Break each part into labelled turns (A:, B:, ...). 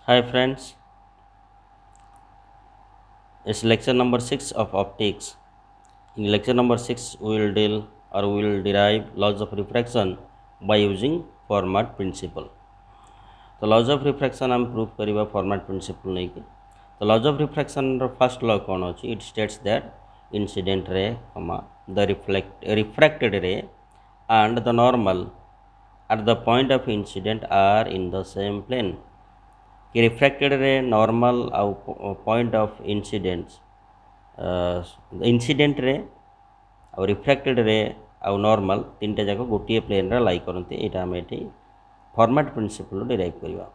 A: Hi friends, it's lecture number 6 of optics. In lecture number 6, we will deal or we will derive laws of refraction by using Fermat principle. The laws of refraction I am prove kariba Fermat principle nahi ki. The laws of refraction ro first law kon hochi? It states that incident ray, the refracted ray and the normal at the point of incident are in the same plane. कि refracted रे normal आउ point of incidents incident ray आउ refracted रे आउ normal तीन टा जाक गोटे प्लेन रे लाई करते यहाँ आम ये फॉर्मेट प्रिंसिपल डिराइव करवा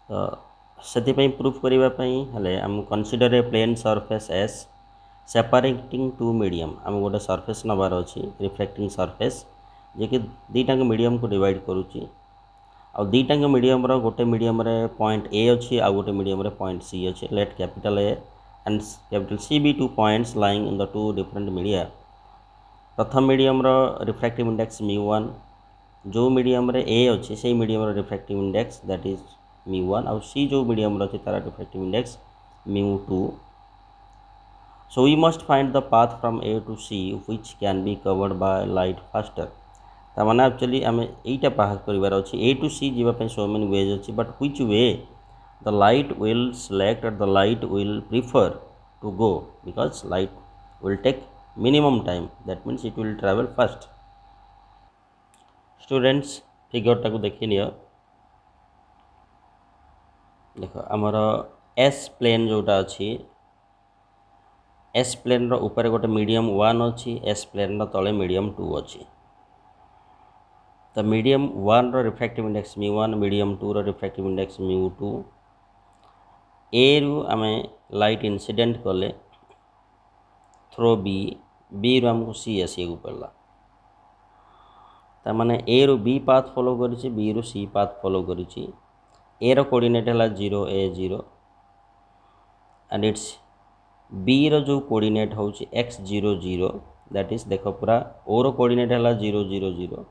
A: तो से प्रूफ करने um consider a plane surface as separating two medium um गोटे सरफेस नबार अच्छी रिफ्लेक्टिंग सरफेस जे कि दुईटा मीडियम को डिवाइड करुच्ची आ दुईटाक मीडियम गोटे मीडियम पॉइंट ए अच्छी आ गोटे मीडियम पॉइंट सी अच्छी let capital A and capital C be two points lying in the two different media प्रथम मीडियम रिफ्रैक्टिव इंडेक्स μ1 जो मीडियम ए अच्छी से medium refractive index that is μ1 आउ C जो मीडियम अच्छी तार refractive index μ2 so we must find the path from A to C which can be covered by light faster ताने actually आम यहीटा बाहर करार अच्छे ए टू सी जीवाई सो मेनी वेज अच्छी but which way the light will select और the light will prefer to go because light will take minimum time that means it will travel fast students फिगरटा को देखी neo देख आमर S plane जोटा अच्छी S plane ऊपर गोटे मीडियम 1 अच्छी एस प्लेन तले मीडियम 2 अच्छी तो medium 1 refractive index μ1 medium 2 refractive index μ2 A रु आम लाइट इंसिडेंट कले थ्रो बी रु आमको सी आसिया पड़ा ताने ए रु बी पाथ फॉलो करी बी रु सी पाथ फॉलो करी ए रो कोऑर्डिनेट है 0 a 0 एंड इट्स बी रो जो कोऑर्डिनेट हूँ x 0 0 दैट इज देख पूरा ओ रो कोऑर्डिनेट है 0 0 0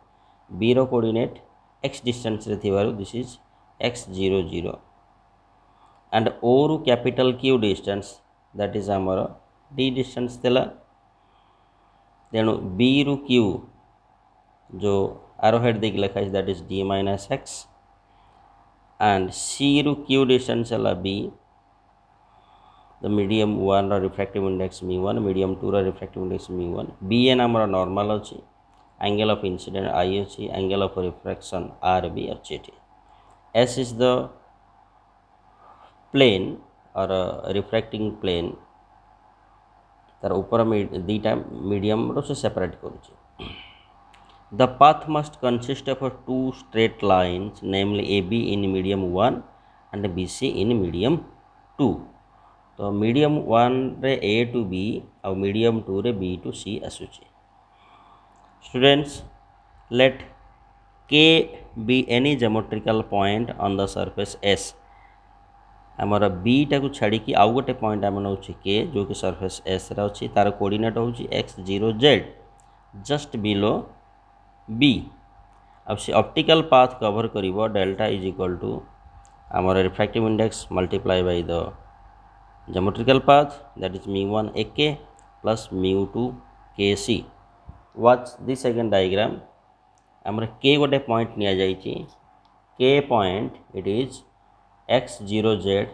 A: बी रो कोऑर्डिनेट x डिस्टेंस रे थिबारु दिस इज x 0 0 एंड ओ रु capital Q distance that is आमर d डिस्टेंस थिला तेणु बी रु क्यू जो आरो हेड देख लिखा है that is d minus x and C रु क्यू डिस्टेंस है b the medium 1 refractive index μ1 medium 2 refractive index μ1 B N आमर नॉर्मल अच्छी एंगल ऑफ इंसिडेंट आई अच्छी एंगल ऑफ रिफ्रैक्शन आर भी अच्छी एस इज द प्लेन और refracting plane तार ऊपर दुईटा मीडियम से सेपरेट करुच्ची the path must consist of two straight lines namely A B in medium 1 and B C in medium 2 तो medium 1 ray A to B और medium 2 ray B to C आसूची Students, let K be any geometrical point on the surface S. आमर B टा को छाड़ी कि आउ गोटे पॉइंट आम नौ K जो कि सरफेस S रे अच्छी तार कोऑर्डिनेट हूँ x 0 z just below B अब से ऑप्टिकल पाथ कवर करिवो डेल्टा इज इक्वल टू आमर refractive index multiply by the geometrical path that is μ1 AK plus μ2 KC watch this second diagram आमर k गोटे पॉइंट निया जाइए k point it is x 0 z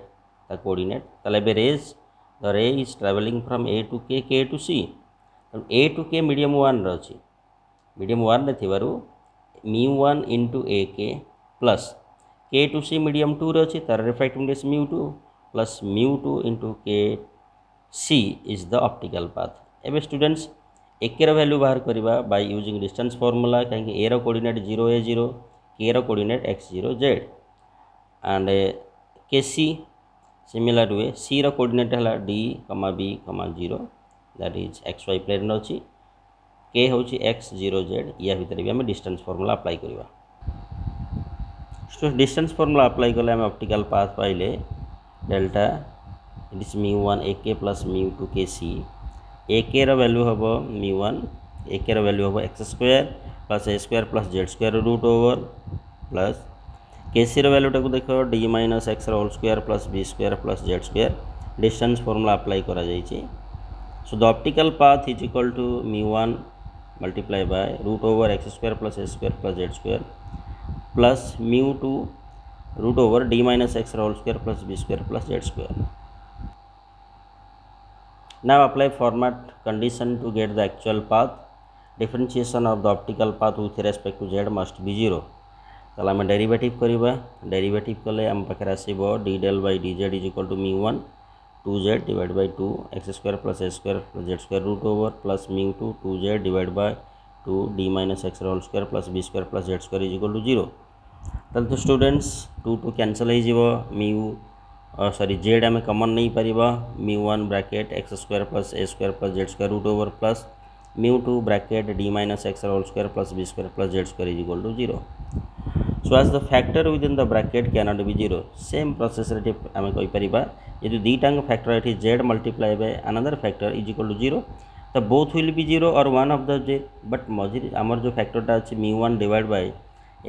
A: ता coordinate तले बे रेज the ray is travelling from a to k to c a to k medium 1 रही medium 1 ray थिबारु μ1 into a k plus k to c medium 2 रही तार refractive index μ2 plus μ2 into k c is the optical path एबे students एक value बाहर करवा by using distance formula कहीं ए रो coordinate 0 a 0 के रो कोऑर्डिनेट x 0 z एंड के सी सिमिलर वे सी रो कोऑर्डिनेट है d b 0 that is X Y plane अच्छी के हूँ x 0 z या भितर भी आम डिस्टेंस फॉर्मूला अप्लाई करवा डिस्टेंस फॉर्मूला अप्लाई कले आम ऑप्टिकल पाथ पाइले delta it is μ1 ak plus μ2 K सी ए के वैल्यू हम μ1 ए के वैल्यू हम x square plus a square plus z square root over plus KC वैल्यूटा को देख D minus X whole square plus B square plus Z square distance formula apply करा जाइए। So the optical path is equal to μ1 multiply by root over X square plus A square plus Z square plus μ2 root over D minus X whole square plus B square plus Z square. Now apply format condition to get the actual path. Differentiation of the optical path with respect to z must be 0. ताला आम derivative करवा derivative कले आम पाखे आसो D del by D Z is equal to μ1 2z divide by 2 X square plus A square plus Z square root over plus μ2 2z divide by 2 D minus X whole square plus B square plus Z square is equal to 0। तो students 2 2 cancel हो μ sorry Z आम common नहीं पार μ1 bracket X square plus A square plus Z square root over plus μ2 bracket D minus X whole square plus B square plus Z square is equal to 0। So as the factor within the bracket can not be 0 same process आम कहीपर यदि दुईटांग factor ये Z multiply by another factor is equal to 0 तो both will be 0 और one of the Z but मझे आमर जो फैक्टरटा अच्छे μ1 divide by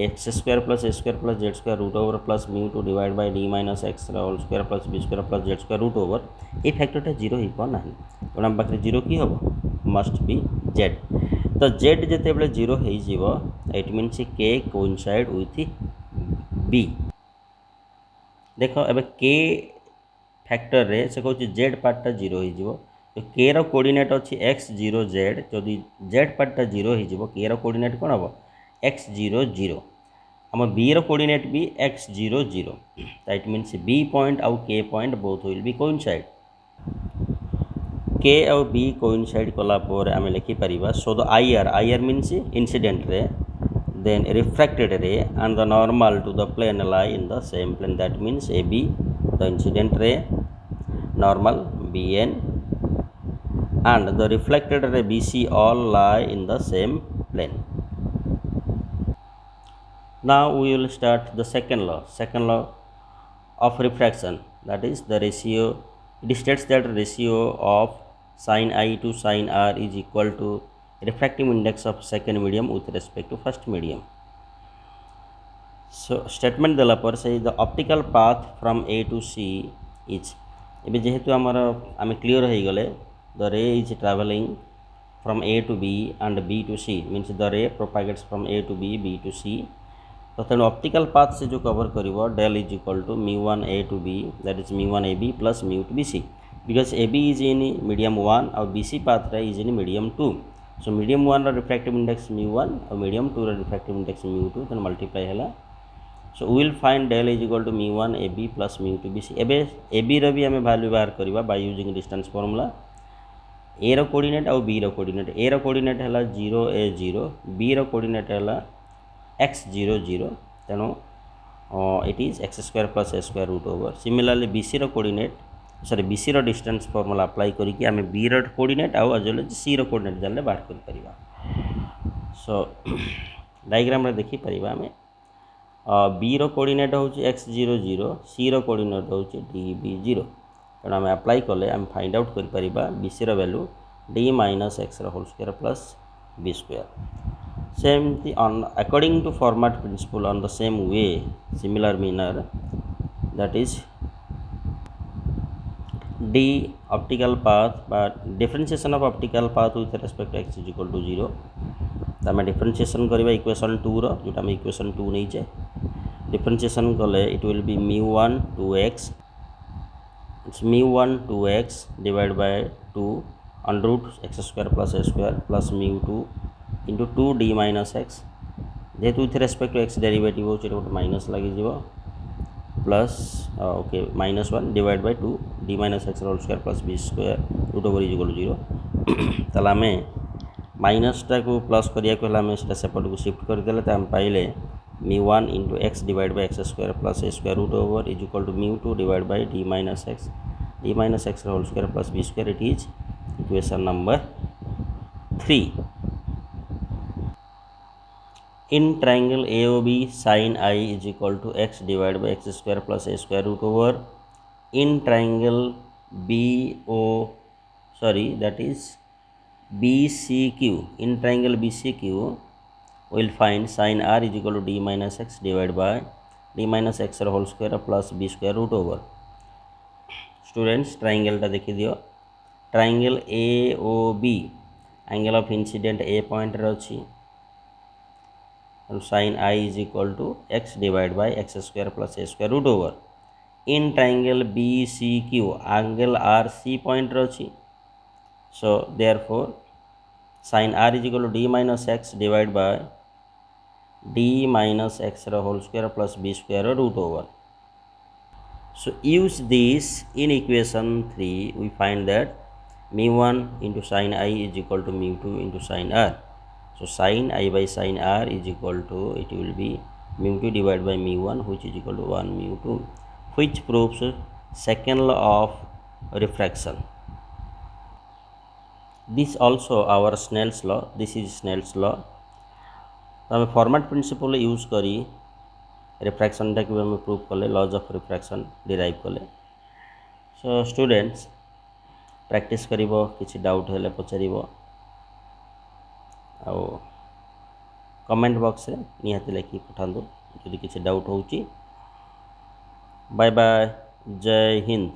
A: X square plus A square plus Z square root over plus μ2 divide by D minus X whole square plus B square plus Z square root over ये फैक्टरटा 0 हो पाना तेणु आम पाखे 0 कि हम मस्ट बी जेड। तो जेड जिते बड़े 0 हो इट मीन्स के कोइंसाइड विथ बी। देख ए के फैक्टर रे से कहूँ जेड पार्टा 0 हो तो के रो कोऑर्डिनेट अच्छी एक्स 0 जेड जदि जेड पार्टा 0 हो के रो कोऑर्डिनेट कौन हम एक्स 0 0 आम बी रो कोऑर्डिनेट भी X 0 0 that means B point आउ K point both will be coincide K आउ बी कोइंसाइड कलापर आम लिखिपर so the I R means incident ray then refracted ray and the normal to the plane lie in the same plane that means AB the incident ray normal BN and the reflected ray BC all lie in the same plane. Now we will start the second law of refraction, that is the ratio. It states that ratio of sin I to sin R is equal to refractive index of second medium with respect to first medium. So statement देला पर से the optical path from A to C is एबे जेहेतु आमर आम clear हो गले the ray is travelling from A to B and B to C means the ray propagates from A to B B to C तो तेणु optical path से जो कवर करिवो del is equal to μ1 A to B that is μ1 AB plus μ2 BC because AB is in medium 1 और BC path is in medium 2. So medium 1 refractive index μ1 और medium 2 refractive index μ2 then multiply है। So we will find del is equal to μ1 AB plus μ2 BC। एबे AB रो भी हमें value बाहर करवा by using distance formula। A रो coordinate और B रो कोऑर्डिनेट A रो कोऑर्डिनेट है 0 A 0 B रो कोऑर्डिनेट है x 0 0 तेणु it is X square plus A square root over. Similarly BC रो कोऑर्डिनेट सॉरी BC रो डिस्टेंस फॉर्मूला अप्लाई करके आम B रो कोऑर्डिनेट आउ एज वेल एज C रो कोऑर्डिनेट जान बाहर कर परिबा। सो डायग्राम रे देखि परिबा आम B रो कोऑर्डिनेट होची x 0 0 C रो कोऑर्डिनेट होची DB 0 तेणु आम अप्लाई कले आम फाइंड आउट कर परिबा BC रो वैल्यू D माइनस x रो whole square plus B square. Same on according to format principle on the same way similar manner that is D optical path but differentiation of optical path with respect to x is equal to 0 तो आम differentiation करवा equation 2 रो जोटा आम equation 2 नहीं चे differentiation कले it will be μ1 2x it's μ1 2x divided by 2 under root x square plus a square plus μ2 into 2 d minus X जेहेतु with respect to X derivative हो गोटे माइनस लगे plus okay -1 divide by 2 d minus X whole square plus B square root over is equal to 0 ताला आम माइनसटा को plus करिया को आम से सेपट को शिफ्ट करदेले तो आम पाइले μ1 into X divide by X square plus A square root over is equal to μ2 divide by d minus X whole square plus B square it is equation number 3। In triangle AOB sin I is equal to x divided by x square plus a square root over in triangle that is BCQ. In triangle BCQ we will find sin R is equal to d minus x divided by D minus X whole square plus B square root over. Students ट्रायंगलटा देखि दियो। Triangle A O B angle of incident A point ray अछि sin I is equal to x divided by x square plus a square root over। in triangle BCQ angle RC point रे अछि, so therefore sin R is equal to d minus x divided by d minus x whole square plus b square root over। So use this in equation 3 we find that mu1 into sin I is equal to mu2 into sin R। So sin I by sin R is equal to, it will be mu2 divided by mu1 which is equal to 1 mu2, which proves second law of refraction। This also our Snell's law, this is Snell's law। तो आम format principal use करी refraction टाक भी prove कले, laws of refraction derive कले। So students practice करिवो, किछि doubt हेले पचारिवो, आउ comment box रे निहाती लिखि पठांदो जदि किछि डाउट होउची। बाय बाय, जय हिंद।